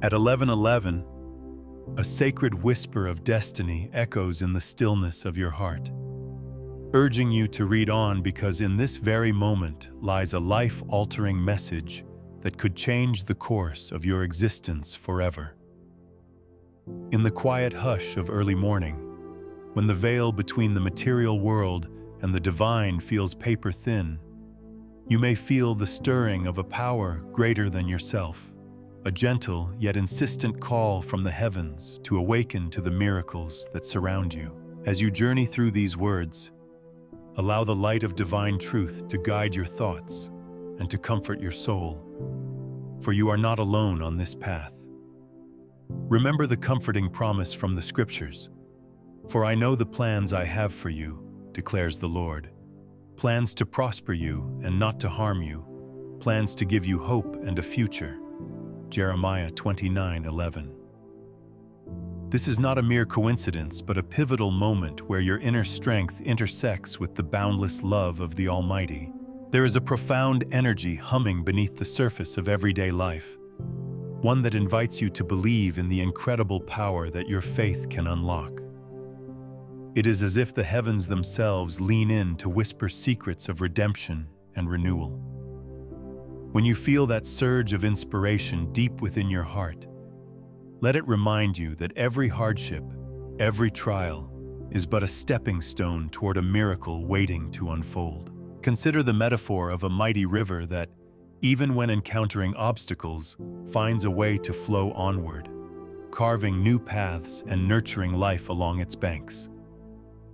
At 11:11, a sacred whisper of destiny echoes in the stillness of your heart, urging you to read on because in this very moment lies a life-altering message that could change the course of your existence forever. In the quiet hush of early morning, when the veil between the material world and the divine feels paper-thin, you may feel the stirring of a power greater than yourself, a gentle yet insistent call from the heavens to awaken to the miracles that surround you. As you journey through these words, allow the light of divine truth to guide your thoughts and to comfort your soul, for you are not alone on this path. Remember the comforting promise from the Scriptures, "For I know the plans I have for you, declares the Lord, plans to prosper you and not to harm you, plans to give you hope and a future." Jeremiah 29:11. This is not a mere coincidence, but a pivotal moment where your inner strength intersects with the boundless love of the Almighty. There is a profound energy humming beneath the surface of everyday life, one that invites you to believe in the incredible power that your faith can unlock. It is as if the heavens themselves lean in to whisper secrets of redemption and renewal. When you feel that surge of inspiration deep within your heart, let it remind you that every hardship, every trial, is but a stepping stone toward a miracle waiting to unfold. Consider the metaphor of a mighty river that, even when encountering obstacles, finds a way to flow onward, carving new paths and nurturing life along its banks.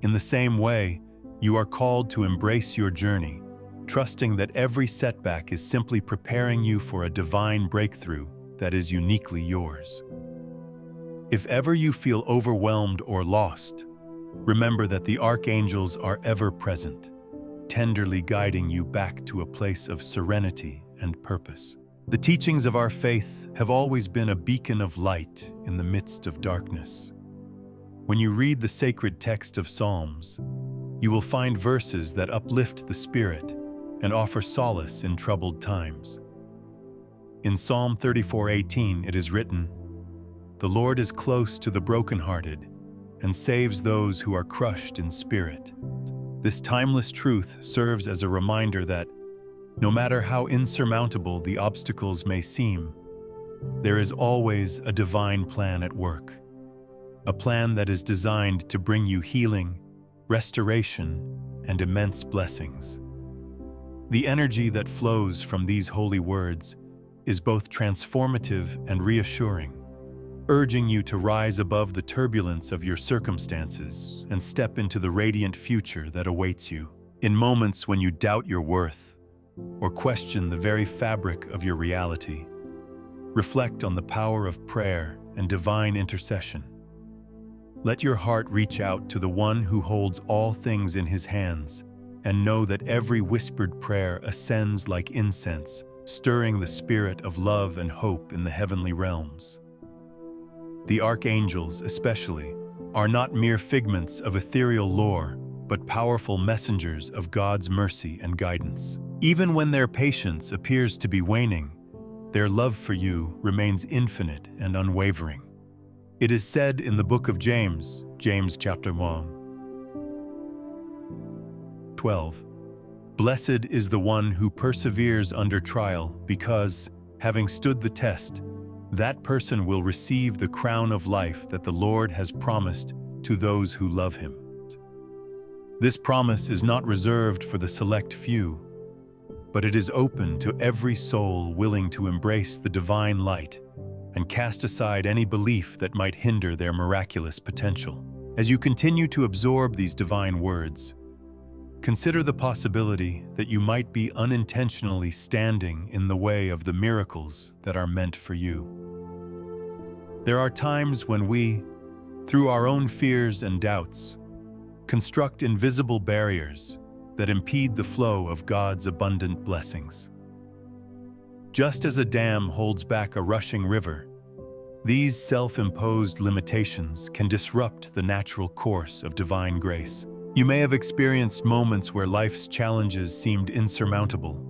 In the same way, you are called to embrace your journey, trusting that every setback is simply preparing you for a divine breakthrough that is uniquely yours. If ever you feel overwhelmed or lost, remember that the archangels are ever present, tenderly guiding you back to a place of serenity and purpose. The teachings of our faith have always been a beacon of light in the midst of darkness. When you read the sacred text of Psalms, you will find verses that uplift the spirit and offer solace in troubled times. In Psalm 34:18 it is written, "The Lord is close to the brokenhearted and saves those who are crushed in spirit." This timeless truth serves as a reminder that, no matter how insurmountable the obstacles may seem, there is always a divine plan at work, a plan that is designed to bring you healing, restoration, and immense blessings. The energy that flows from these holy words is both transformative and reassuring, urging you to rise above the turbulence of your circumstances and step into the radiant future that awaits you. In moments when you doubt your worth or question the very fabric of your reality, reflect on the power of prayer and divine intercession. Let your heart reach out to the one who holds all things in his hands, and know that every whispered prayer ascends like incense, stirring the spirit of love and hope in the heavenly realms. The archangels, especially, are not mere figments of ethereal lore, but powerful messengers of God's mercy and guidance. Even when their patience appears to be waning, their love for you remains infinite and unwavering. It is said in the book of James, James chapter 1:12, "Blessed is the one who perseveres under trial, because, having stood the test, that person will receive the crown of life that the Lord has promised to those who love him." This promise is not reserved for the select few, but it is open to every soul willing to embrace the divine light and cast aside any belief that might hinder their miraculous potential. As you continue to absorb these divine words, consider the possibility that you might be unintentionally standing in the way of the miracles that are meant for you. There are times when we, through our own fears and doubts, construct invisible barriers that impede the flow of God's abundant blessings. Just as a dam holds back a rushing river, these self-imposed limitations can disrupt the natural course of divine grace. You may have experienced moments where life's challenges seemed insurmountable,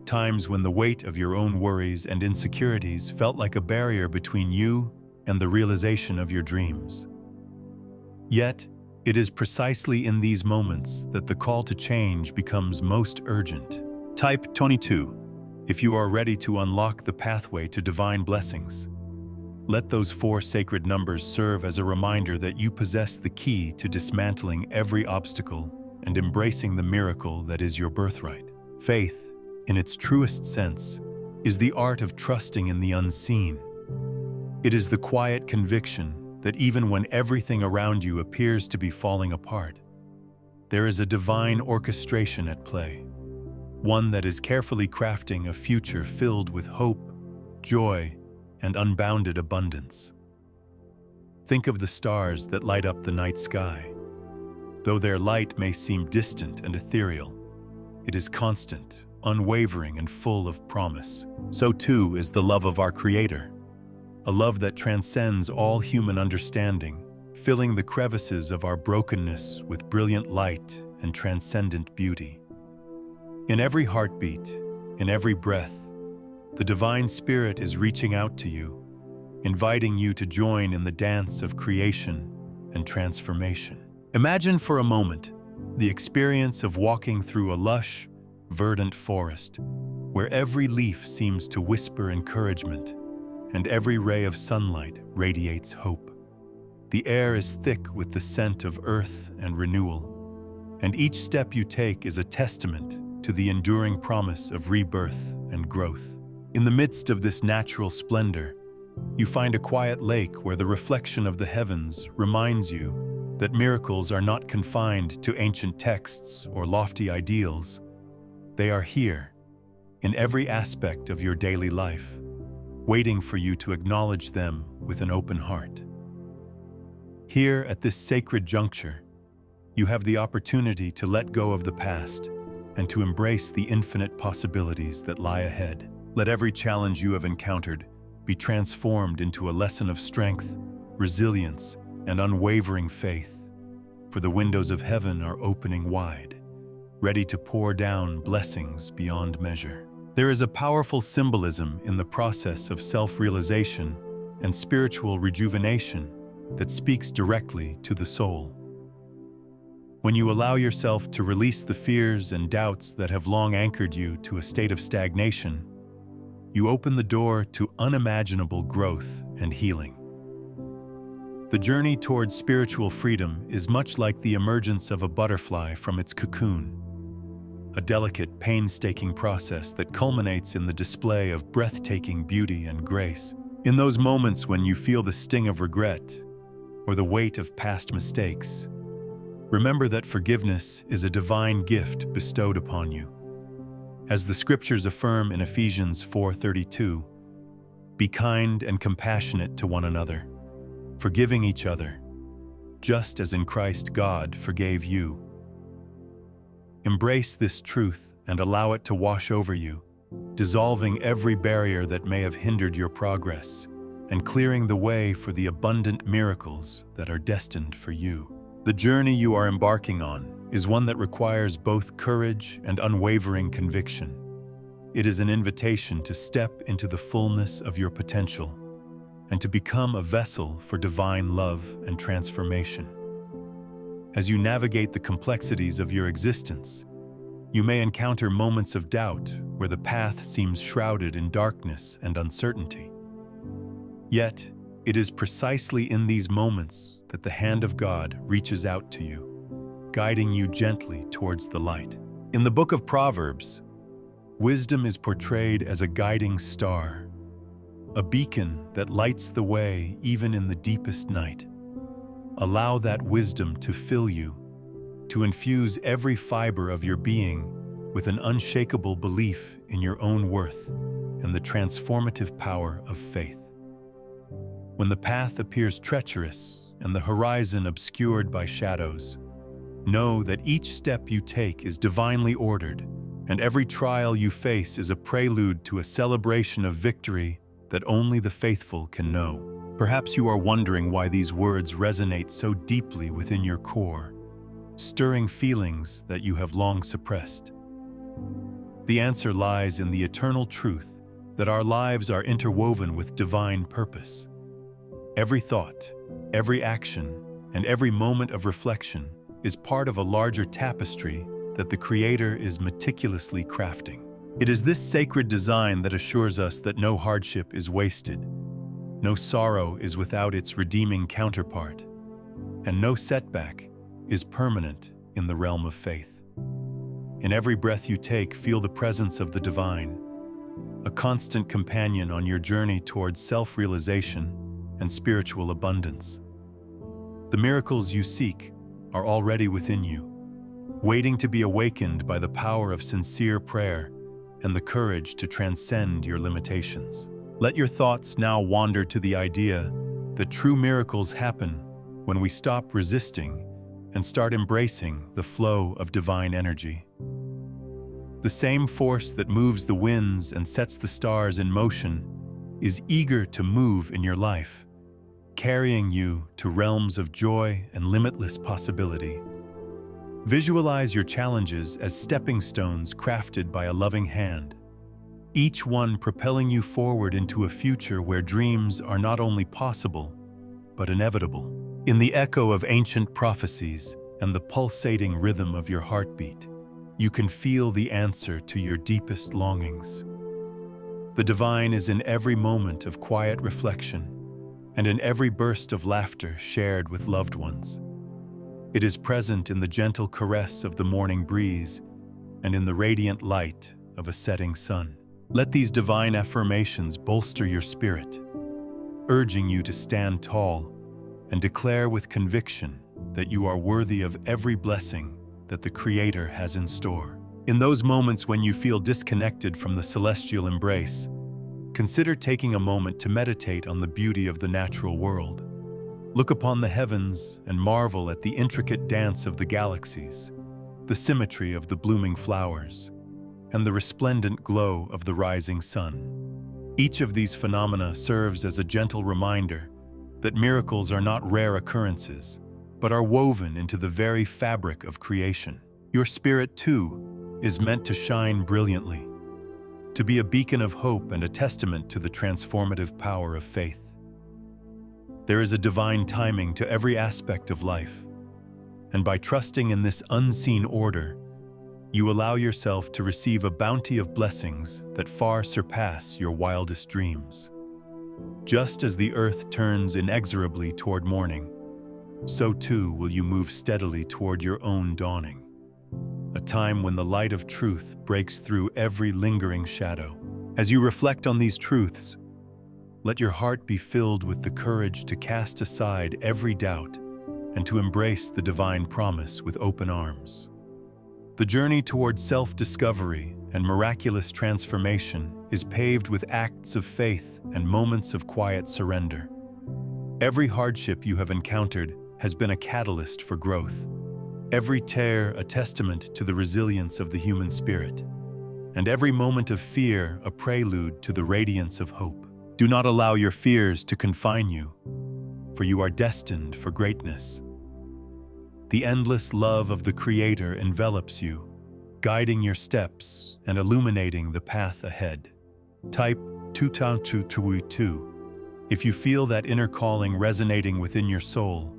times when the weight of your own worries and insecurities felt like a barrier between you and the realization of your dreams. Yet, it is precisely in these moments that the call to change becomes most urgent. Type 22 if you are ready to unlock the pathway to divine blessings. Let those 4 sacred numbers serve as a reminder that you possess the key to dismantling every obstacle and embracing the miracle that is your birthright. Faith, in its truest sense, is the art of trusting in the unseen. It is the quiet conviction that even when everything around you appears to be falling apart, there is a divine orchestration at play, one that is carefully crafting a future filled with hope, joy, and unbounded abundance. Think of the stars that light up the night sky. Though their light may seem distant and ethereal, it is constant, unwavering, and full of promise. So too is the love of our Creator, a love that transcends all human understanding, filling the crevices of our brokenness with brilliant light and transcendent beauty. In every heartbeat, in every breath, the Divine Spirit is reaching out to you, inviting you to join in the dance of creation and transformation. Imagine for a moment the experience of walking through a lush, verdant forest, where every leaf seems to whisper encouragement and every ray of sunlight radiates hope. The air is thick with the scent of earth and renewal, and each step you take is a testament to the enduring promise of rebirth and growth. In the midst of this natural splendor, you find a quiet lake where the reflection of the heavens reminds you that miracles are not confined to ancient texts or lofty ideals. They are here, in every aspect of your daily life, waiting for you to acknowledge them with an open heart. Here, at this sacred juncture, you have the opportunity to let go of the past and to embrace the infinite possibilities that lie ahead. Let every challenge you have encountered be transformed into a lesson of strength, resilience, and unwavering faith, for the windows of heaven are opening wide, ready to pour down blessings beyond measure. There is a powerful symbolism in the process of self-realization and spiritual rejuvenation that speaks directly to the soul. When you allow yourself to release the fears and doubts that have long anchored you to a state of stagnation, you open the door to unimaginable growth and healing. The journey towards spiritual freedom is much like the emergence of a butterfly from its cocoon, a delicate, painstaking process that culminates in the display of breathtaking beauty and grace. In those moments when you feel the sting of regret or the weight of past mistakes, remember that forgiveness is a divine gift bestowed upon you. As the scriptures affirm in Ephesians 4:32, be kind and compassionate to one another, forgiving each other, just as in Christ God forgave you. Embrace this truth and allow it to wash over you, dissolving every barrier that may have hindered your progress and clearing the way for the abundant miracles that are destined for you. The journey you are embarking on is one that requires both courage and unwavering conviction. It is an invitation to step into the fullness of your potential and to become a vessel for divine love and transformation. As you navigate the complexities of your existence, you may encounter moments of doubt where the path seems shrouded in darkness and uncertainty. Yet, it is precisely in these moments that the hand of God reaches out to you, guiding you gently towards the light. In the book of Proverbs, wisdom is portrayed as a guiding star, a beacon that lights the way even in the deepest night. Allow that wisdom to fill you, to infuse every fiber of your being with an unshakable belief in your own worth and the transformative power of faith. When the path appears treacherous and the horizon obscured by shadows, know that each step you take is divinely ordered, and every trial you face is a prelude to a celebration of victory that only the faithful can know. Perhaps you are wondering why these words resonate so deeply within your core, stirring feelings that you have long suppressed. The answer lies in the eternal truth that our lives are interwoven with divine purpose. Every thought, every action, and every moment of reflection is part of a larger tapestry that the Creator is meticulously crafting. It is this sacred design that assures us that no hardship is wasted, no sorrow is without its redeeming counterpart, and no setback is permanent in the realm of faith. In every breath you take, feel the presence of the divine, a constant companion on your journey towards self-realization and spiritual abundance. The miracles you seek are already within you, waiting to be awakened by the power of sincere prayer and the courage to transcend your limitations. Let your thoughts now wander to the idea that true miracles happen when we stop resisting and start embracing the flow of divine energy. The same force that moves the winds and sets the stars in motion is eager to move in your life, carrying you to realms of joy and limitless possibility. Visualize your challenges as stepping stones crafted by a loving hand, each one propelling you forward into a future where dreams are not only possible, but inevitable. In the echo of ancient prophecies and the pulsating rhythm of your heartbeat, you can feel the answer to your deepest longings. The divine is in every moment of quiet reflection and in every burst of laughter shared with loved ones. It is present in the gentle caress of the morning breeze and in the radiant light of a setting sun. Let these divine affirmations bolster your spirit, urging you to stand tall and declare with conviction that you are worthy of every blessing that the Creator has in store. In those moments when you feel disconnected from the celestial embrace, consider taking a moment to meditate on the beauty of the natural world. Look upon the heavens and marvel at the intricate dance of the galaxies, the symmetry of the blooming flowers, and the resplendent glow of the rising sun. Each of these phenomena serves as a gentle reminder that miracles are not rare occurrences, but are woven into the very fabric of creation. Your spirit, too, is meant to shine brilliantly, to be a beacon of hope and a testament to the transformative power of faith. There is a divine timing to every aspect of life, and by trusting in this unseen order, you allow yourself to receive a bounty of blessings that far surpass your wildest dreams. Just as the earth turns inexorably toward morning, so too will you move steadily toward your own dawning, a time when the light of truth breaks through every lingering shadow. As you reflect on these truths, let your heart be filled with the courage to cast aside every doubt and to embrace the divine promise with open arms. The journey toward self-discovery and miraculous transformation is paved with acts of faith and moments of quiet surrender. Every hardship you have encountered has been a catalyst for growth, every tear a testament to the resilience of the human spirit, and every moment of fear a prelude to the radiance of hope. Do not allow your fears to confine you, for you are destined for greatness. The endless love of the Creator envelops you, guiding your steps and illuminating the path ahead. Type 22222 if you feel that inner calling resonating within your soul,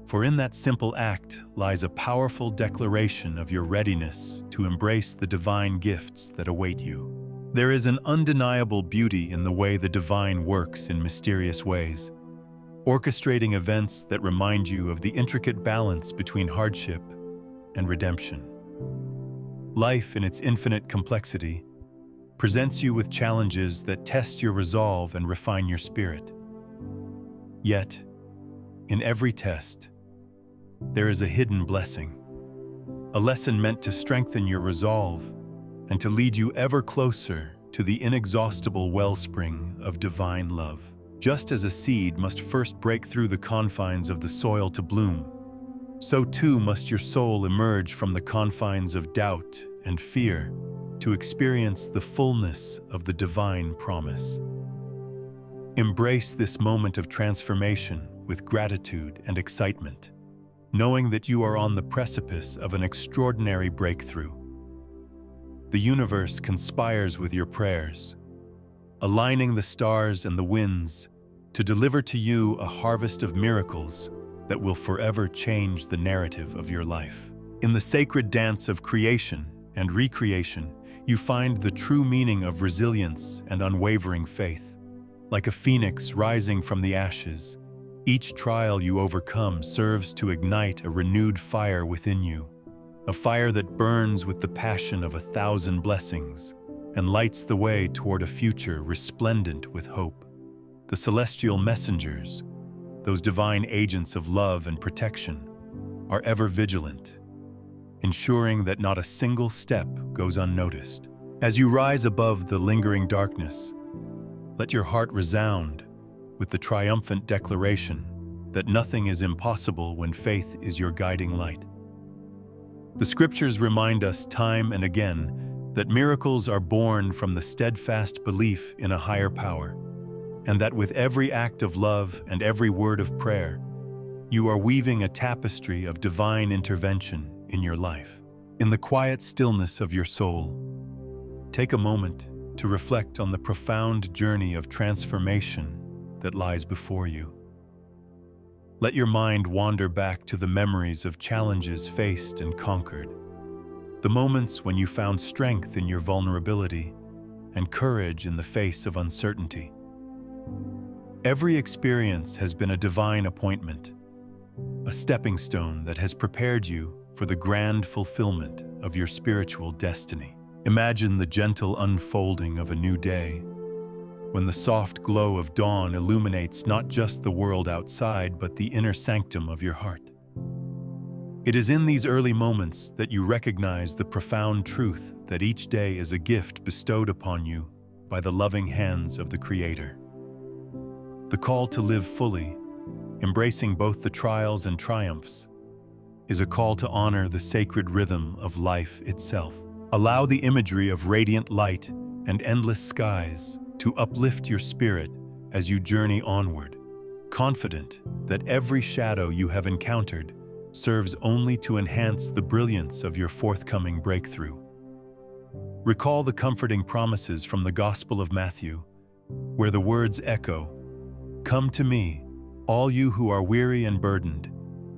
for in that simple act lies a powerful declaration of your readiness to embrace the divine gifts that await you. There is an undeniable beauty in the way the divine works in mysterious ways, orchestrating events that remind you of the intricate balance between hardship and redemption. Life, in its infinite complexity, presents you with challenges that test your resolve and refine your spirit. Yet, in every test, there is a hidden blessing, a lesson meant to strengthen your resolve and to lead you ever closer to the inexhaustible wellspring of divine love. Just as a seed must first break through the confines of the soil to bloom, so too must your soul emerge from the confines of doubt and fear to experience the fullness of the divine promise. Embrace this moment of transformation with gratitude and excitement, knowing that you are on the precipice of an extraordinary breakthrough. The universe conspires with your prayers, aligning the stars and the winds to deliver to you a harvest of miracles that will forever change the narrative of your life. In the sacred dance of creation and recreation, you find the true meaning of resilience and unwavering faith. Like a phoenix rising from the ashes, each trial you overcome serves to ignite a renewed fire within you, a fire that burns with the passion of 1,000 blessings and lights the way toward a future resplendent with hope. The celestial messengers, those divine agents of love and protection, are ever vigilant, ensuring that not a single step goes unnoticed. As you rise above the lingering darkness, let your heart resound with the triumphant declaration that nothing is impossible when faith is your guiding light. The scriptures remind us time and again that miracles are born from the steadfast belief in a higher power, and that with every act of love and every word of prayer, you are weaving a tapestry of divine intervention in your life. In the quiet stillness of your soul, take a moment to reflect on the profound journey of transformation that lies before you. Let your mind wander back to the memories of challenges faced and conquered, the moments when you found strength in your vulnerability and courage in the face of uncertainty. Every experience has been a divine appointment, a stepping stone that has prepared you for the grand fulfillment of your spiritual destiny. Imagine the gentle unfolding of a new day, when the soft glow of dawn illuminates not just the world outside, but the inner sanctum of your heart. It is in these early moments that you recognize the profound truth that each day is a gift bestowed upon you by the loving hands of the Creator. The call to live fully, embracing both the trials and triumphs, is a call to honor the sacred rhythm of life itself. Allow the imagery of radiant light and endless skies to uplift your spirit as you journey onward, confident that every shadow you have encountered serves only to enhance the brilliance of your forthcoming breakthrough. Recall the comforting promises from the Gospel of Matthew, where the words echo, "Come to me, all you who are weary and burdened,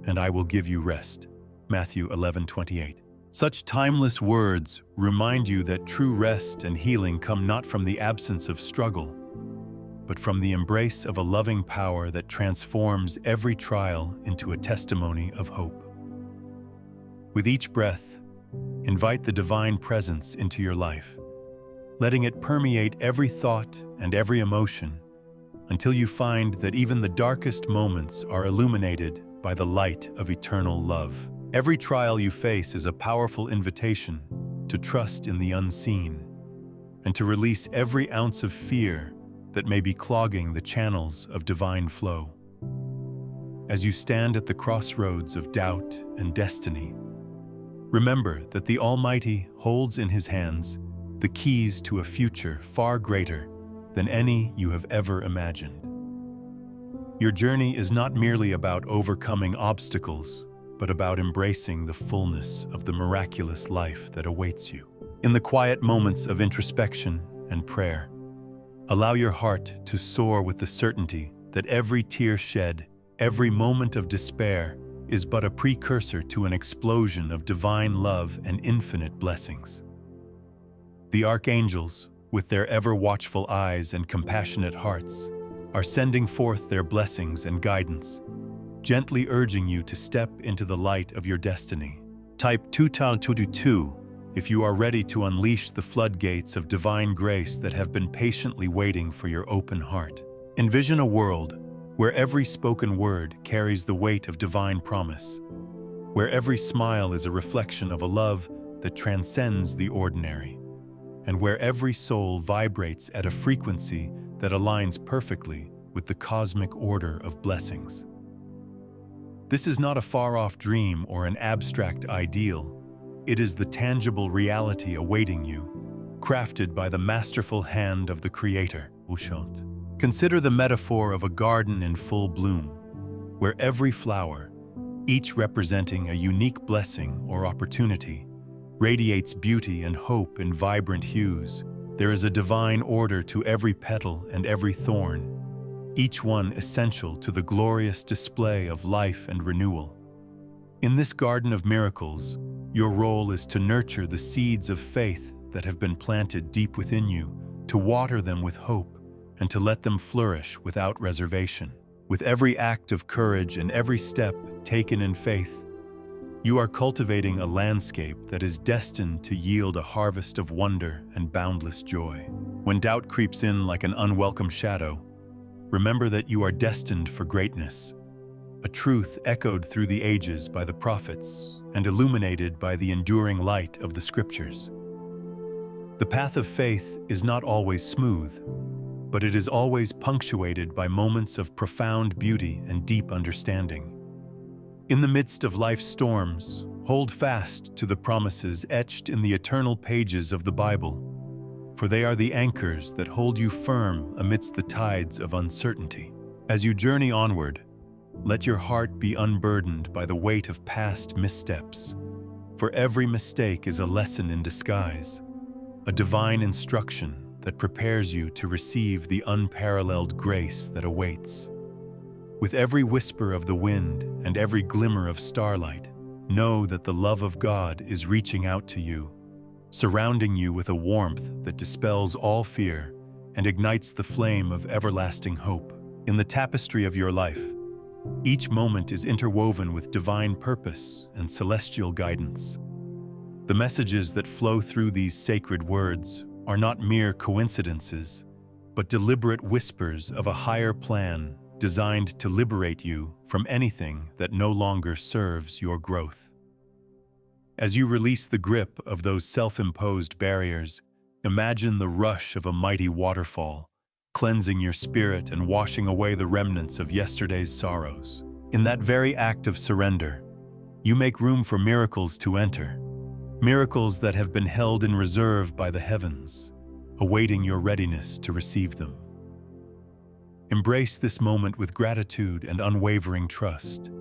and I will give you rest." Matthew 11:28. Such timeless words remind you that true rest and healing come not from the absence of struggle, but from the embrace of a loving power that transforms every trial into a testimony of hope. With each breath, invite the divine presence into your life, letting it permeate every thought and every emotion until you find that even the darkest moments are illuminated by the light of eternal love. Every trial you face is a powerful invitation to trust in the unseen and to release every ounce of fear that may be clogging the channels of divine flow. As you stand at the crossroads of doubt and destiny, remember that the Almighty holds in His hands the keys to a future far greater than any you have ever imagined. Your journey is not merely about overcoming obstacles, but about embracing the fullness of the miraculous life that awaits you. In the quiet moments of introspection and prayer, allow your heart to soar with the certainty that every tear shed, every moment of despair, is but a precursor to an explosion of divine love and infinite blessings. The archangels, with their ever-watchful eyes and compassionate hearts, are sending forth their blessings and guidance, gently urging you to step into the light of your destiny. Type 222 if you are ready to unleash the floodgates of divine grace that have been patiently waiting for your open heart. Envision a world where every spoken word carries the weight of divine promise, where every smile is a reflection of a love that transcends the ordinary, and where every soul vibrates at a frequency that aligns perfectly with the cosmic order of blessings. This is not a far-off dream or an abstract ideal. It is the tangible reality awaiting you, crafted by the masterful hand of the Creator. Consider the metaphor of a garden in full bloom, where every flower, each representing a unique blessing or opportunity, radiates beauty and hope in vibrant hues. There is a divine order to every petal and every thorn, each one essential to the glorious display of life and renewal. In this garden of miracles, your role is to nurture the seeds of faith that have been planted deep within you, to water them with hope, and to let them flourish without reservation. With every act of courage and every step taken in faith, you are cultivating a landscape that is destined to yield a harvest of wonder and boundless joy. When doubt creeps in like an unwelcome shadow, remember that you are destined for greatness, a truth echoed through the ages by the prophets and illuminated by the enduring light of the Scriptures. The path of faith is not always smooth, but it is always punctuated by moments of profound beauty and deep understanding. In the midst of life's storms, hold fast to the promises etched in the eternal pages of the Bible, for they are the anchors that hold you firm amidst the tides of uncertainty. As you journey onward, let your heart be unburdened by the weight of past missteps, for every mistake is a lesson in disguise, a divine instruction that prepares you to receive the unparalleled grace that awaits. With every whisper of the wind and every glimmer of starlight, know that the love of God is reaching out to you, surrounding you with a warmth that dispels all fear and ignites the flame of everlasting hope. In the tapestry of your life, each moment is interwoven with divine purpose and celestial guidance. The messages that flow through these sacred words are not mere coincidences, but deliberate whispers of a higher plan designed to liberate you from anything that no longer serves your growth. As you release the grip of those self-imposed barriers, imagine the rush of a mighty waterfall, cleansing your spirit and washing away the remnants of yesterday's sorrows. In that very act of surrender, you make room for miracles to enter, miracles that have been held in reserve by the heavens, awaiting your readiness to receive them. Embrace this moment with gratitude and unwavering trust,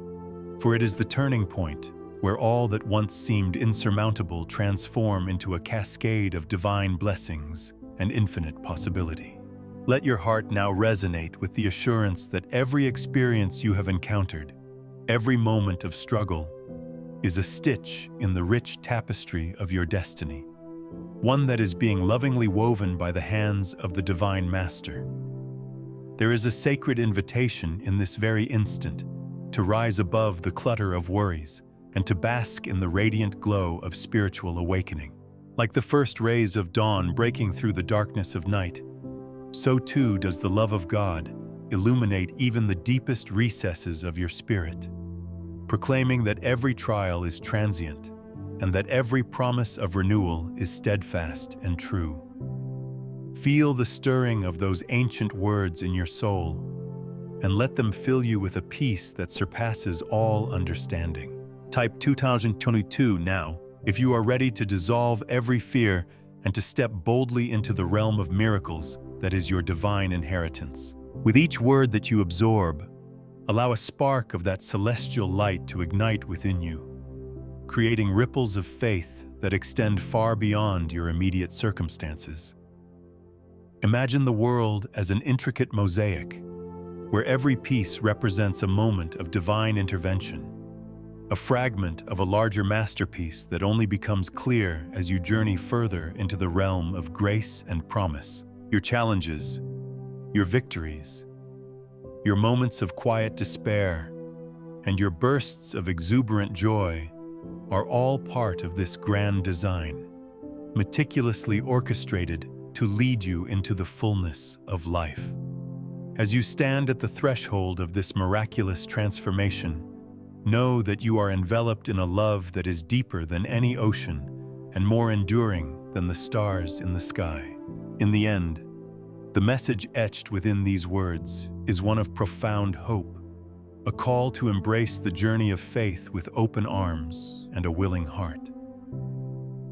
for it is the turning point where all that once seemed insurmountable transform into a cascade of divine blessings and infinite possibility. Let your heart now resonate with the assurance that every experience you have encountered, every moment of struggle, is a stitch in the rich tapestry of your destiny, one that is being lovingly woven by the hands of the Divine Master. There is a sacred invitation in this very instant to rise above the clutter of worries and to bask in the radiant glow of spiritual awakening. Like the first rays of dawn breaking through the darkness of night, so too does the love of God illuminate even the deepest recesses of your spirit, proclaiming that every trial is transient and that every promise of renewal is steadfast and true. Feel the stirring of those ancient words in your soul and let them fill you with a peace that surpasses all understanding. Type 2022 now if you are ready to dissolve every fear and to step boldly into the realm of miracles that is your divine inheritance. With each word that you absorb, allow a spark of that celestial light to ignite within you, creating ripples of faith that extend far beyond your immediate circumstances. Imagine the world as an intricate mosaic, where every piece represents a moment of divine intervention, a fragment of a larger masterpiece that only becomes clear as you journey further into the realm of grace and promise. Your challenges, your victories, your moments of quiet despair, and your bursts of exuberant joy are all part of this grand design, meticulously orchestrated to lead you into the fullness of life. As you stand at the threshold of this miraculous transformation, know that you are enveloped in a love that is deeper than any ocean and more enduring than the stars in the sky. In the end, the message etched within these words is one of profound hope, a call to embrace the journey of faith with open arms and a willing heart.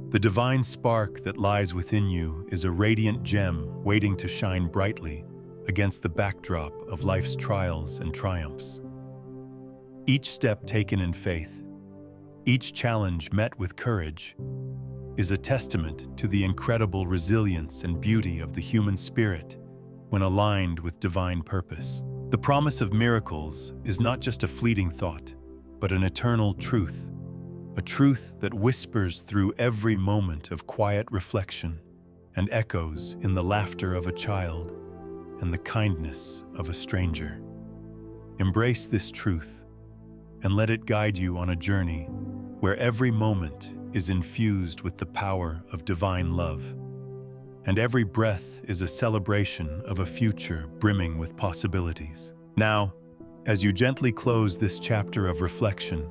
The divine spark that lies within you is a radiant gem waiting to shine brightly against the backdrop of life's trials and triumphs. Each step taken in faith, each challenge met with courage, is a testament to the incredible resilience and beauty of the human spirit when aligned with divine purpose. The promise of miracles is not just a fleeting thought, but an eternal truth, a truth that whispers through every moment of quiet reflection and echoes in the laughter of a child and the kindness of a stranger. Embrace this truth and let it guide you on a journey where every moment is infused with the power of divine love, and every breath is a celebration of a future brimming with possibilities. Now, as you gently close this chapter of reflection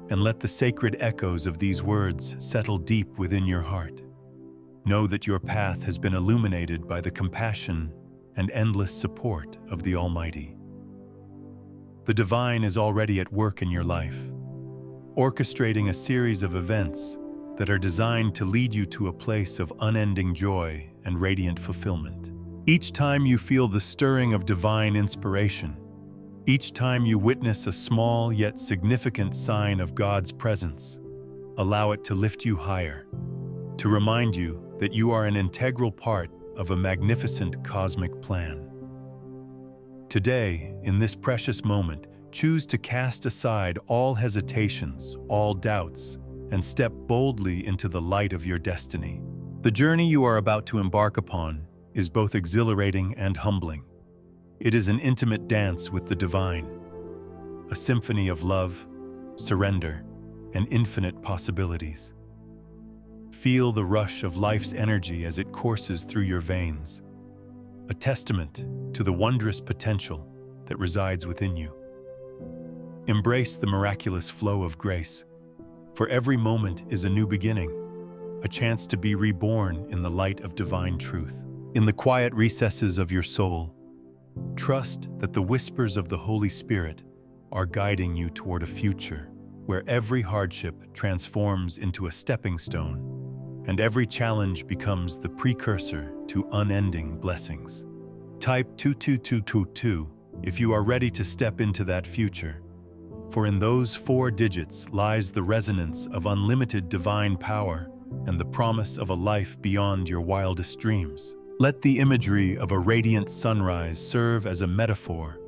and let the sacred echoes of these words settle deep within your heart, know that your path has been illuminated by the compassion and endless support of the Almighty. The divine is already at work in your life, orchestrating a series of events that are designed to lead you to a place of unending joy and radiant fulfillment. Each time you feel the stirring of divine inspiration, each time you witness a small yet significant sign of God's presence, allow it to lift you higher, to remind you that you are an integral part of a magnificent cosmic plan. Today, in this precious moment, choose to cast aside all hesitations, all doubts, and step boldly into the light of your destiny. The journey you are about to embark upon is both exhilarating and humbling. It is an intimate dance with the divine, a symphony of love, surrender, and infinite possibilities. Feel the rush of life's energy as it courses through your veins, a testament to the wondrous potential that resides within you. Embrace the miraculous flow of grace, for every moment is a new beginning, a chance to be reborn in the light of divine truth. In the quiet recesses of your soul, trust that the whispers of the Holy Spirit are guiding you toward a future where every hardship transforms into a stepping stone and every challenge becomes the precursor to unending blessings. Type 22222 if you are ready to step into that future, for in those 4 digits lies the resonance of unlimited divine power and the promise of a life beyond your wildest dreams. Let the imagery of a radiant sunrise serve as a metaphor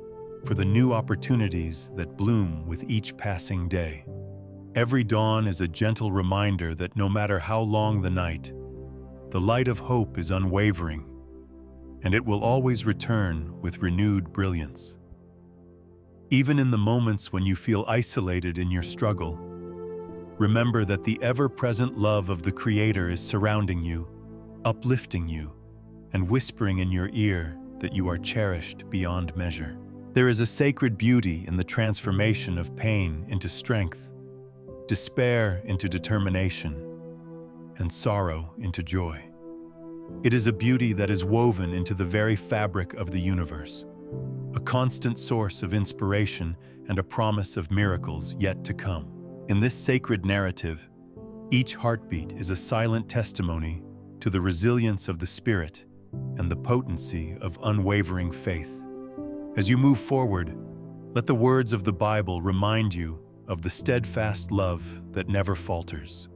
for the new opportunities that bloom with each passing day. Every dawn is a gentle reminder that no matter how long the night, the light of hope is unwavering, and it will always return with renewed brilliance. Even in the moments when you feel isolated in your struggle, remember that the ever-present love of the Creator is surrounding you, uplifting you, and whispering in your ear that you are cherished beyond measure. There is a sacred beauty in the transformation of pain into strength, despair into determination, and sorrow into joy. It is a beauty that is woven into the very fabric of the universe, a constant source of inspiration and a promise of miracles yet to come. In this sacred narrative, each heartbeat is a silent testimony to the resilience of the spirit and the potency of unwavering faith. As you move forward, let the words of the Bible remind you of the steadfast love that never falters,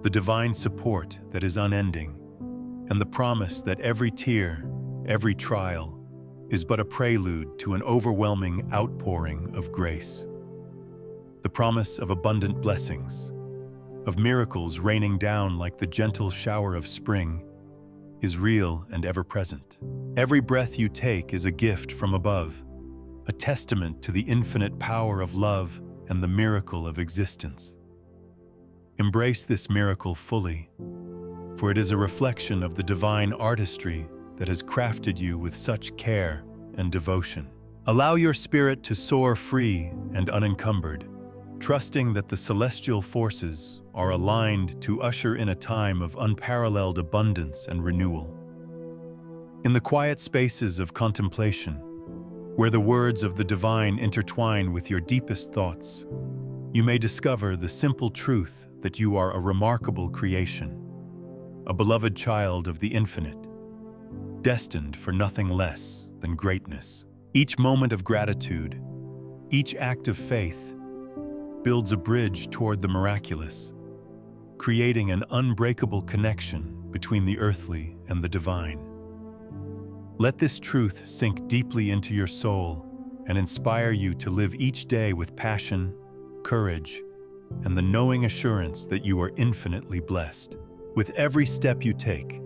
the divine support that is unending, and the promise that every tear, every trial, is but a prelude to an overwhelming outpouring of grace. The promise of abundant blessings, of miracles raining down like the gentle shower of spring, is real and ever-present. Every breath you take is a gift from above, a testament to the infinite power of love and the miracle of existence. Embrace this miracle fully, for it is a reflection of the divine artistry that has crafted you with such care and devotion. Allow your spirit to soar free and unencumbered, trusting that the celestial forces are aligned to usher in a time of unparalleled abundance and renewal. In the quiet spaces of contemplation, where the words of the divine intertwine with your deepest thoughts, you may discover the simple truth that you are a remarkable creation, a beloved child of the infinite, destined for nothing less than greatness. Each moment of gratitude, each act of faith, builds a bridge toward the miraculous, creating an unbreakable connection between the earthly and the divine. Let this truth sink deeply into your soul and inspire you to live each day with passion, courage, and the knowing assurance that you are infinitely blessed. With every step you take,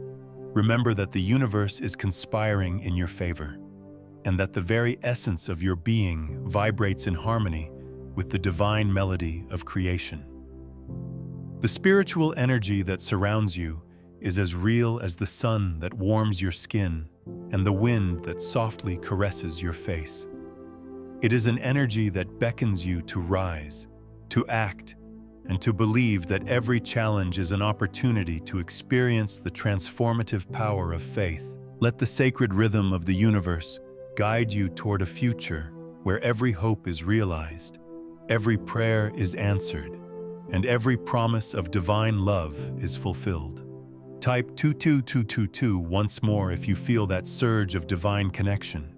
remember that the universe is conspiring in your favor, and that the very essence of your being vibrates in harmony with the divine melody of creation. The spiritual energy that surrounds you is as real as the sun that warms your skin and the wind that softly caresses your face. It is an energy that beckons you to rise, to act, and to believe that every challenge is an opportunity to experience the transformative power of faith. Let the sacred rhythm of the universe guide you toward a future where every hope is realized, every prayer is answered, and every promise of divine love is fulfilled. Type 22222 once more if you feel that surge of divine connection,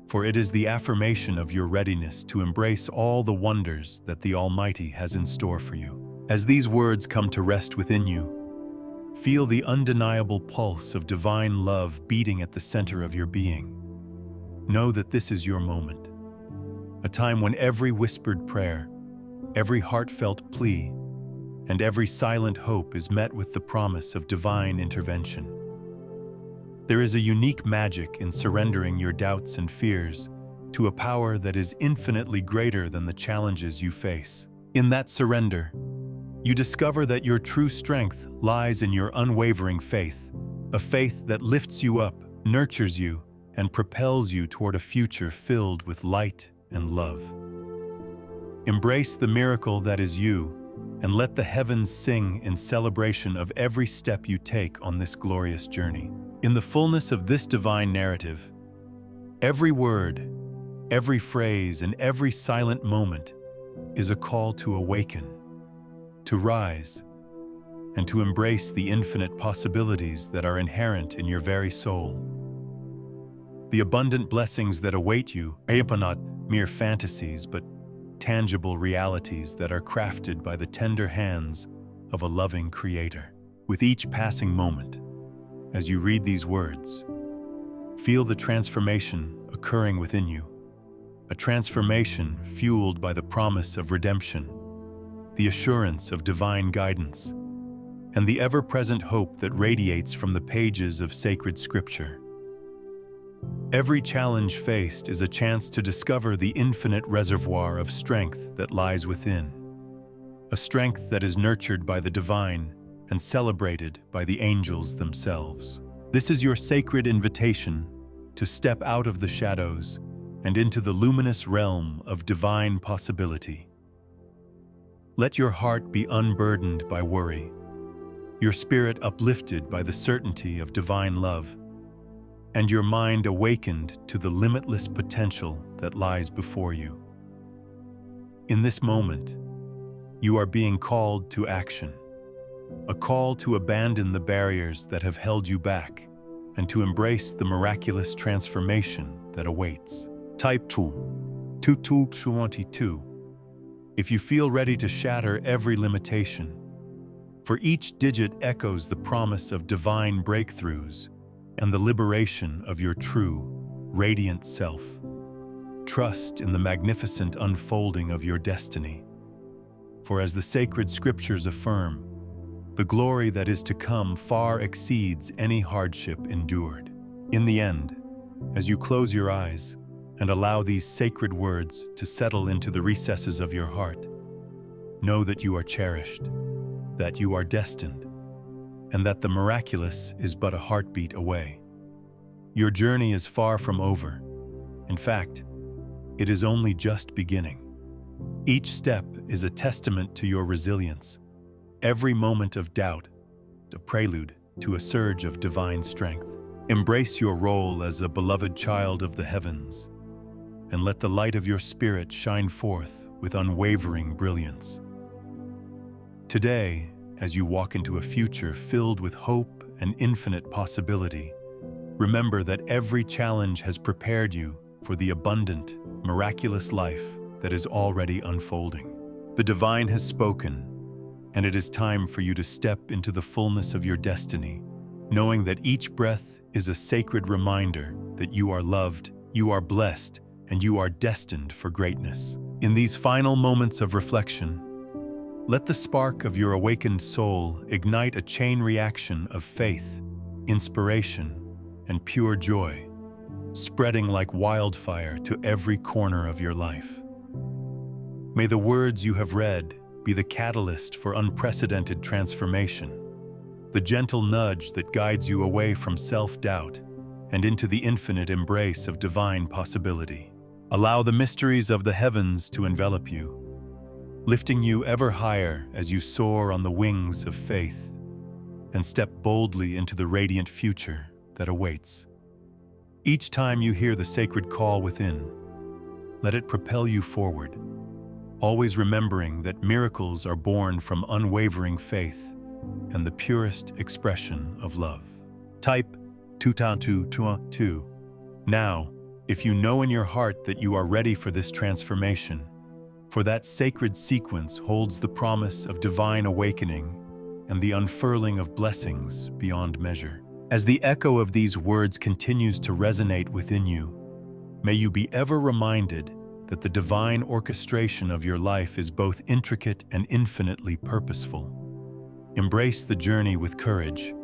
for it is the affirmation of your readiness to embrace all the wonders that the Almighty has in store for you. As these words come to rest within you, feel the undeniable pulse of divine love beating at the center of your being. Know that this is your moment, a time when every whispered prayer, every heartfelt plea, and every silent hope is met with the promise of divine intervention. There is a unique magic in surrendering your doubts and fears to a power that is infinitely greater than the challenges you face. In that surrender, you discover that your true strength lies in your unwavering faith, a faith that lifts you up, nurtures you, and propels you toward a future filled with light and love. Embrace the miracle that is you, and let the heavens sing in celebration of every step you take on this glorious journey. In the fullness of this divine narrative, every word, every phrase, and every silent moment is a call to awaken, to rise, and to embrace the infinite possibilities that are inherent in your very soul. The abundant blessings that await you are not mere fantasies, but tangible realities that are crafted by the tender hands of a loving Creator. With each passing moment, as you read these words, feel the transformation occurring within you, a transformation fueled by the promise of redemption, the assurance of divine guidance, and the ever-present hope that radiates from the pages of sacred Scripture. Every challenge faced is a chance to discover the infinite reservoir of strength that lies within, a strength that is nurtured by the divine and celebrated by the angels themselves. This is your sacred invitation to step out of the shadows and into the luminous realm of divine possibility. Let your heart be unburdened by worry, your spirit uplifted by the certainty of divine love, and your mind awakened to the limitless potential that lies before you. In this moment, you are being called to action, a call to abandon the barriers that have held you back and to embrace the miraculous transformation that awaits. Type 2222 if you feel ready to shatter every limitation, for each digit echoes the promise of divine breakthroughs and the liberation of your true, radiant self. Trust in the magnificent unfolding of your destiny. For as the sacred Scriptures affirm, the glory that is to come far exceeds any hardship endured. In the end, as you close your eyes and allow these sacred words to settle into the recesses of your heart, know that you are cherished, that you are destined, and that the miraculous is but a heartbeat away. Your journey is far from over. In fact, it is only just beginning. Each step is a testament to your resilience, every moment of doubt, a prelude to a surge of divine strength. Embrace your role as a beloved child of the heavens, and let the light of your spirit shine forth with unwavering brilliance. Today, as you walk into a future filled with hope and infinite possibility, remember that every challenge has prepared you for the abundant, miraculous life that is already unfolding. The divine has spoken, and it is time for you to step into the fullness of your destiny, knowing that each breath is a sacred reminder that you are loved, you are blessed, and you are destined for greatness. In these final moments of reflection, let the spark of your awakened soul ignite a chain reaction of faith, inspiration, and pure joy, spreading like wildfire to every corner of your life. May the words you have read be the catalyst for unprecedented transformation, the gentle nudge that guides you away from self-doubt and into the infinite embrace of divine possibility. Allow the mysteries of the heavens to envelop you, lifting you ever higher as you soar on the wings of faith and step boldly into the radiant future that awaits. Each time you hear the sacred call within, let it propel you forward, always remembering that miracles are born from unwavering faith and the purest expression of love. Type 222. Now, if you know in your heart that you are ready for this transformation, for that sacred sequence holds the promise of divine awakening and the unfurling of blessings beyond measure. As the echo of these words continues to resonate within you, may you be ever reminded that the divine orchestration of your life is both intricate and infinitely purposeful. Embrace the journey with courage,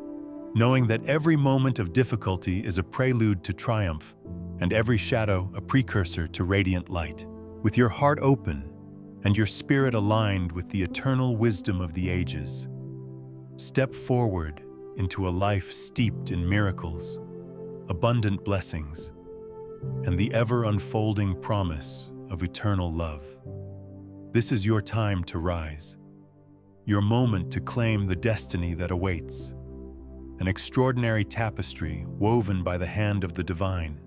knowing that every moment of difficulty is a prelude to triumph and every shadow a precursor to radiant light. With your heart open and your spirit aligned with the eternal wisdom of the ages, step forward into a life steeped in miracles, abundant blessings, and the ever-unfolding promise of eternal love. This is your time to rise, your moment to claim the destiny that awaits, an extraordinary tapestry woven by the hand of the divine,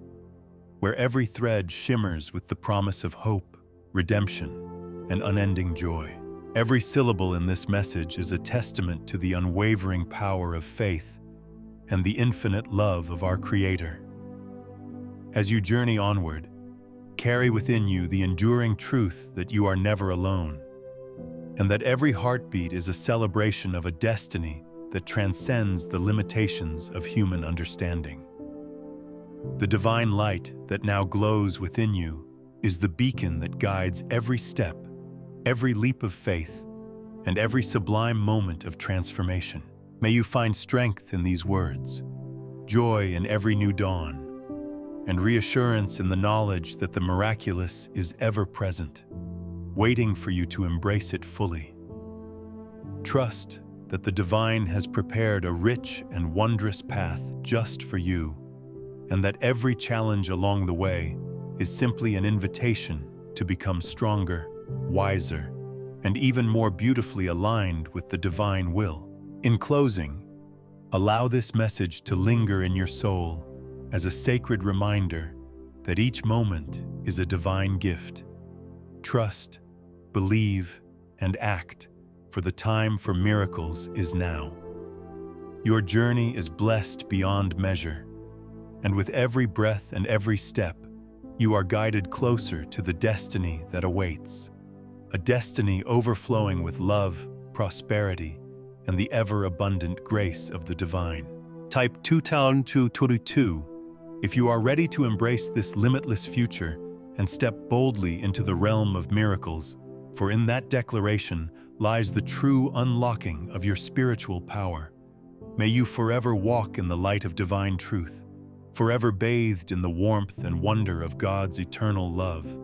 where every thread shimmers with the promise of hope, redemption, and unending joy. Every syllable in this message is a testament to the unwavering power of faith and the infinite love of our Creator. As you journey onward, carry within you the enduring truth that you are never alone, and that every heartbeat is a celebration of a destiny that transcends the limitations of human understanding. The divine light that now glows within you is the beacon that guides every step, every leap of faith, and every sublime moment of transformation. May you find strength in these words, joy in every new dawn, and reassurance in the knowledge that the miraculous is ever present, waiting for you to embrace it fully. Trust that the divine has prepared a rich and wondrous path just for you, and that every challenge along the way is simply an invitation to become stronger, wiser, and even more beautifully aligned with the divine will. In closing, allow this message to linger in your soul as a sacred reminder that each moment is a divine gift. Trust, believe, and act, for the time for miracles is now. Your journey is blessed beyond measure, and with every breath and every step, you are guided closer to the destiny that awaits, a destiny overflowing with love, prosperity, and the ever-abundant grace of the divine. Type 222 if you are ready to embrace this limitless future and step boldly into the realm of miracles, for in that declaration lies the true unlocking of your spiritual power. May you forever walk in the light of divine truth, forever bathed in the warmth and wonder of God's eternal love.